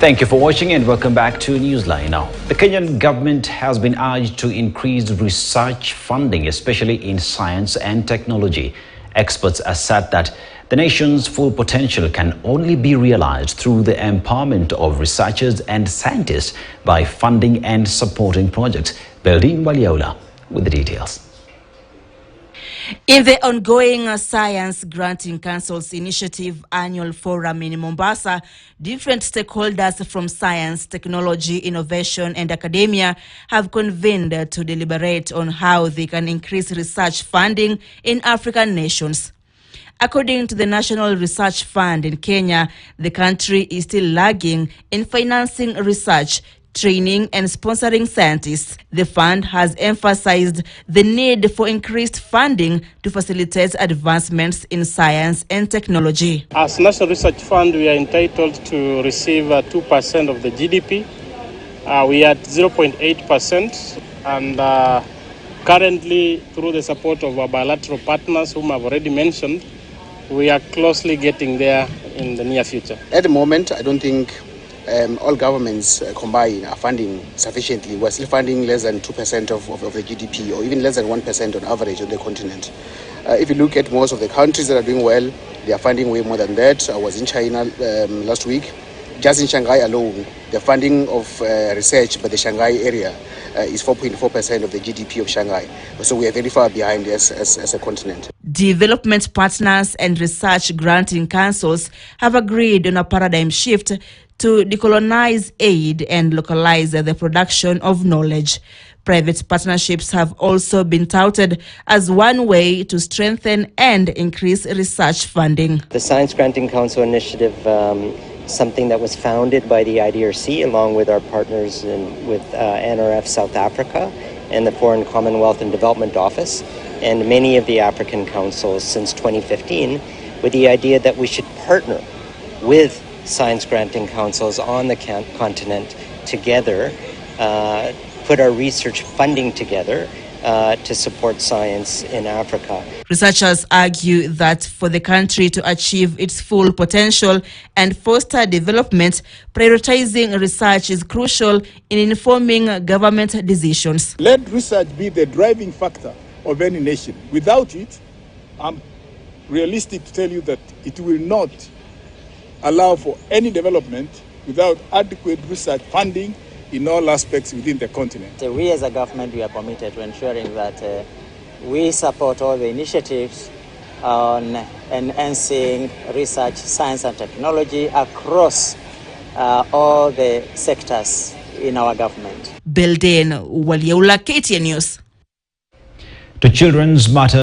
Thank you for watching and welcome back to Newsline. Now, the Kenyan government has been urged to increase research funding, especially in science and technology. Experts assert that the nation's full potential can only be realized through the empowerment of researchers and scientists by funding and supporting projects. Beldin Waliola with the details. In the ongoing Science Granting Council's Initiative Annual Forum in Mombasa, different stakeholders from science, technology, innovation and academia have convened to deliberate on how they can increase research funding in African nations. According to the National Research Fund in Kenya, the country is still lagging in financing research, training and sponsoring scientists. The fund has emphasized the need for increased funding to facilitate advancements in science and technology. As National Research Fund, we are entitled to receive 2% of the GDP. We are at 0.8%, and currently, through the support of our bilateral partners whom I've already mentioned, we are closely getting there in the near future. At the moment, I don't think all governments combined are funding sufficiently. We're still funding less than 2% of the GDP, or even less than 1% on average on the continent. If you look at most of the countries that are doing well, they are funding way more than that. I was in China last week. Just in Shanghai alone, the funding of research by the Shanghai area is 4.4% of the GDP of Shanghai. So we are very far behind as a continent. Development partners and research granting councils have agreed on a paradigm shift to decolonize aid and localize the production of knowledge. Private partnerships have also been touted as one way to strengthen and increase research funding. The Science Granting Council initiative, something that was founded by the IDRC along with our partners with NRF South Africa and the Foreign Commonwealth and Development Office, and many of the African councils since 2015, with the idea that we should partner with science granting councils on the continent together, put our research funding together to support science in Africa. Researchers argue that for the country to achieve its full potential and foster development, prioritizing research is crucial in informing government decisions. Let research be the driving factor of any nation. Without it, I'm realistic to tell you that it will not allow for any development without adequate research funding in all aspects within the continent. So we as a government, we are committed to ensuring that we support all the initiatives on enhancing research, science and technology across all the sectors in our government. Beldin Waliola, KTN News. To Children's Matter.